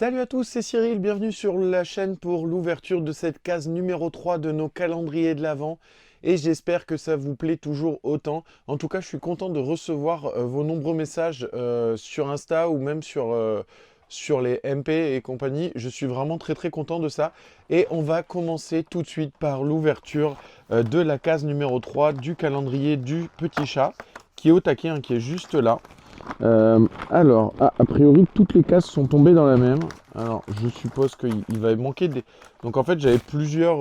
Salut à tous, c'est Cyril, bienvenue sur la chaîne pour l'ouverture de cette case numéro 3 de nos calendriers de l'Avent. Et j'espère que ça vous plaît toujours autant. En tout cas, je suis content de recevoir vos nombreux messages sur Insta ou même sur les MP et compagnie. Je suis vraiment très content de ça. Et on va commencer tout de suite par l'ouverture de la case numéro 3 du calendrier du petit chat, qui est au taquet, hein, qui est juste là. A priori, toutes les cases sont tombées dans la même. Alors, je suppose qu'il va manquer des... Donc, en fait, j'avais plusieurs...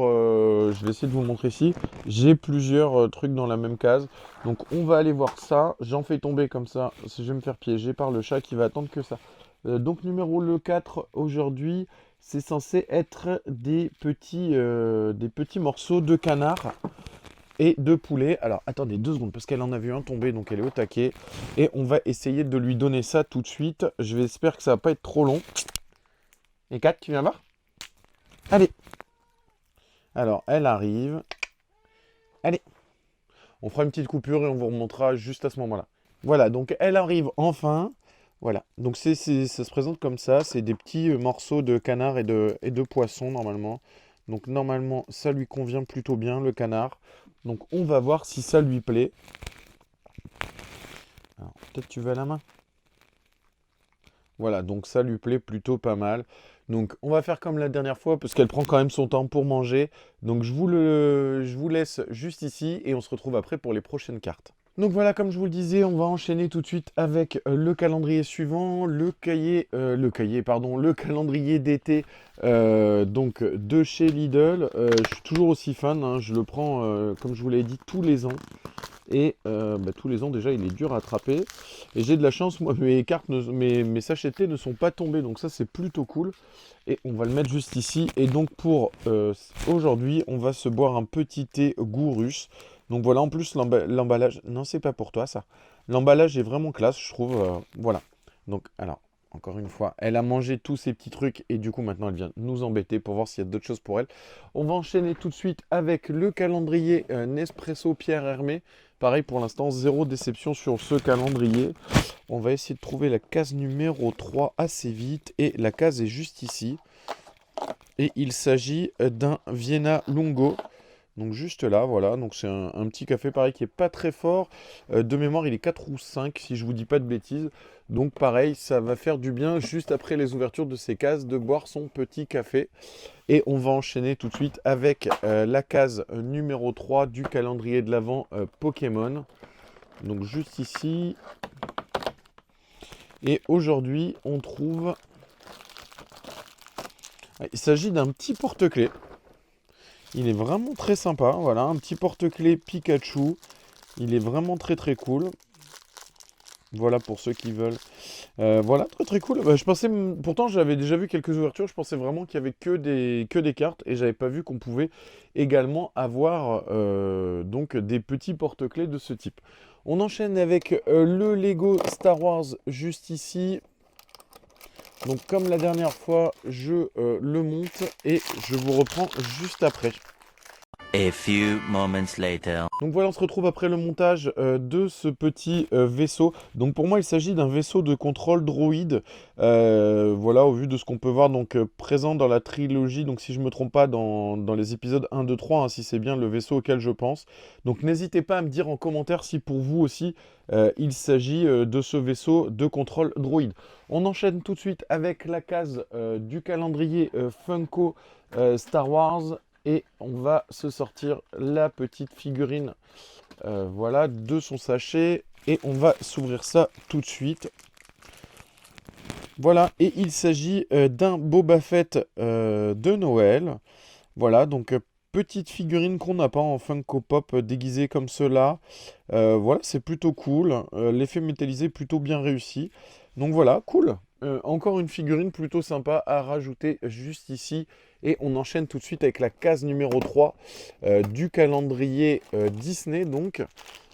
je vais essayer de vous montrer ici. J'ai plusieurs trucs dans la même case. Donc, on va aller voir ça. J'en fais tomber comme ça. Je vais me faire piéger par le chat qui va attendre que ça. Donc, numéro le 4, aujourd'hui, c'est censé être des petits morceaux de canard et de poulet. Alors, attendez 2 secondes, parce qu'elle en a vu un tomber, donc elle est au taquet. Et on va essayer de lui donner ça tout de suite. J'espère que ça va pas être trop long. Et Kat, tu viens voir? Allez. Alors, elle arrive. Allez. On fera une petite coupure et on vous remontera juste à ce moment-là. Voilà, donc elle arrive enfin. Voilà, donc ça se présente comme ça. C'est des petits morceaux de canard et de poisson, normalement. Donc, normalement, ça lui convient plutôt bien, le canard. Donc, on va voir si ça lui plaît. Alors, peut-être tu veux à la main. Voilà, donc ça lui plaît plutôt pas mal. Donc, on va faire comme la dernière fois, parce qu'elle prend quand même son temps pour manger. Donc, je vous laisse juste ici, et on se retrouve après pour les prochaines cartes. Donc voilà, comme je vous le disais, on va enchaîner tout de suite avec le calendrier suivant, le calendrier d'été donc de chez Lidl. Je suis toujours aussi fan, hein, je le prends, comme je vous l'ai dit, tous les ans. Et tous les ans, déjà, il est dur à attraper. Et j'ai de la chance, moi, mes sachets de thé ne sont pas tombés. Donc ça, c'est plutôt cool. Et on va le mettre juste ici. Et donc, pour aujourd'hui, on va se boire un petit thé goût russe. Donc voilà, en plus, l'emballage... Non, c'est pas pour toi, ça. L'emballage est vraiment classe, je trouve. Voilà. Donc, alors, encore une fois, elle a mangé tous ces petits trucs. Et du coup, maintenant, elle vient nous embêter pour voir s'il y a d'autres choses pour elle. On va enchaîner tout de suite avec le calendrier Nespresso Pierre Hermé. Pareil pour l'instant, zéro déception sur ce calendrier. On va essayer de trouver la case numéro 3 assez vite. Et la case est juste ici. Et il s'agit d'un Vienna Lungo. Donc juste là, voilà. Donc c'est un petit café pareil qui est pas très fort. De mémoire, il est 4 ou 5 si je vous dis pas de bêtises. Donc pareil, ça va faire du bien juste après les ouvertures de ces cases de boire son petit café. Et on va enchaîner tout de suite avec la case numéro 3 du calendrier de l'Avent Pokémon. Donc juste ici. Et aujourd'hui, on trouve... Il s'agit d'un petit porte-clés. Il est vraiment très sympa. Voilà, un petit porte-clés Pikachu. Il est vraiment très cool. Voilà pour ceux qui veulent. Voilà, très cool. Bah, je pensais, pourtant j'avais déjà vu quelques ouvertures, je pensais vraiment qu'il y avait que des cartes et j'avais pas vu qu'on pouvait également avoir donc des petits porte-clés de ce type. On enchaîne avec le Lego Star Wars juste ici. Donc comme la dernière fois, je le monte et je vous reprends juste après. A few moments later. Donc voilà, on se retrouve après le montage de ce petit vaisseau. Donc pour moi, il s'agit d'un vaisseau de contrôle droïde. Voilà, au vu de ce qu'on peut voir donc présent dans la trilogie. Donc si je ne me trompe pas, dans les épisodes 1, 2, 3, hein, si c'est bien le vaisseau auquel je pense. Donc n'hésitez pas à me dire en commentaire si pour vous aussi, il s'agit de ce vaisseau de contrôle droïde. On enchaîne tout de suite avec la case du calendrier Funko Star Wars. Et on va se sortir la petite figurine voilà, de son sachet. Et on va s'ouvrir ça tout de suite. Voilà, et il s'agit d'un Boba Fett de Noël. Voilà, donc petite figurine qu'on n'a pas en Funko Pop déguisée comme cela. Voilà, c'est plutôt cool. L'effet métallisé plutôt bien réussi. Donc voilà, cool. Encore une figurine plutôt sympa à rajouter juste ici. Et on enchaîne tout de suite avec la case numéro 3 du calendrier Disney. Donc.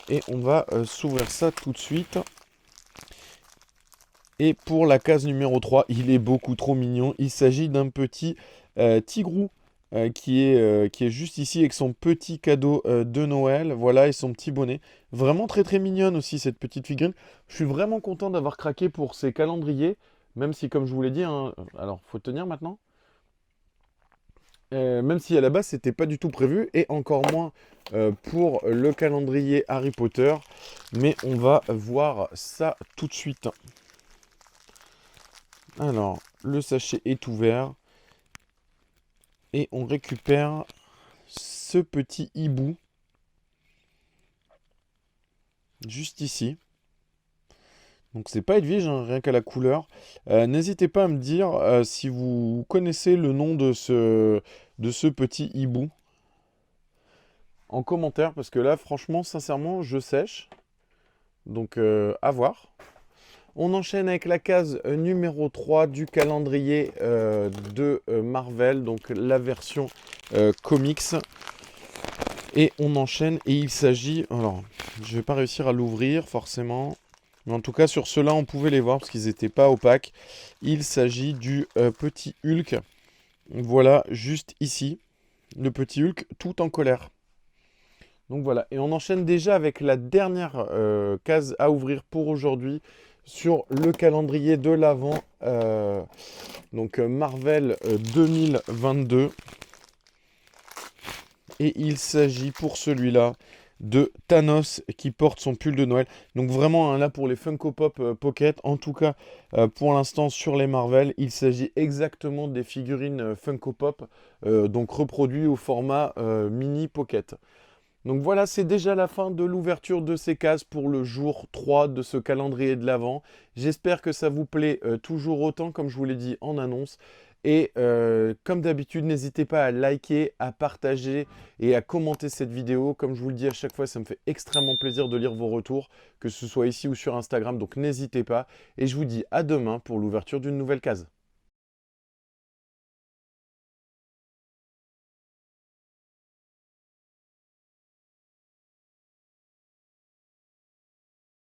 Et on va s'ouvrir ça tout de suite. Et pour la case numéro 3, il est beaucoup trop mignon. Il s'agit d'un petit tigrou qui est juste ici avec son petit cadeau de Noël. Voilà, et son petit bonnet. Vraiment très mignonne aussi cette petite figurine. Je suis vraiment content d'avoir craqué pour ces calendriers. Même si, comme je vous l'ai dit, hein, alors faut tenir maintenant. Même si à la base c'était pas du tout prévu et encore moins pour le calendrier Harry Potter, mais on va voir ça tout de suite. Alors, le sachet est ouvert et on récupère ce petit hibou juste ici. Donc c'est pas Edwige, hein, rien qu'à la couleur. N'hésitez pas à me dire si vous connaissez le nom de ce petit hibou en commentaire, parce que là, franchement, sincèrement, je sèche. Donc à voir. On enchaîne avec la case numéro 3 du calendrier de Marvel, donc la version comics. Et on enchaîne et il s'agit... Alors, je vais pas réussir à l'ouvrir forcément. Mais en tout cas, sur ceux-là, on pouvait les voir parce qu'ils n'étaient pas opaques. Il s'agit du petit Hulk. Voilà, juste ici. Le petit Hulk tout en colère. Donc voilà, et on enchaîne déjà avec la dernière case à ouvrir pour aujourd'hui sur le calendrier de l'Avent, donc Marvel 2022. Et il s'agit pour celui-là de Thanos qui porte son pull de Noël. Donc vraiment, hein, là pour les Funko Pop Pocket, en tout cas pour l'instant sur les Marvel, il s'agit exactement des figurines Funko Pop, donc reproduits au format mini Pocket. Donc voilà, c'est déjà la fin de l'ouverture de ces cases pour le jour 3 de ce calendrier de l'Avent. J'espère que ça vous plaît toujours autant, comme je vous l'ai dit en annonce. Et comme d'habitude, n'hésitez pas à liker, à partager et à commenter cette vidéo. Comme je vous le dis à chaque fois, ça me fait extrêmement plaisir de lire vos retours, que ce soit ici ou sur Instagram. Donc n'hésitez pas. Et je vous dis à demain pour l'ouverture d'une nouvelle case.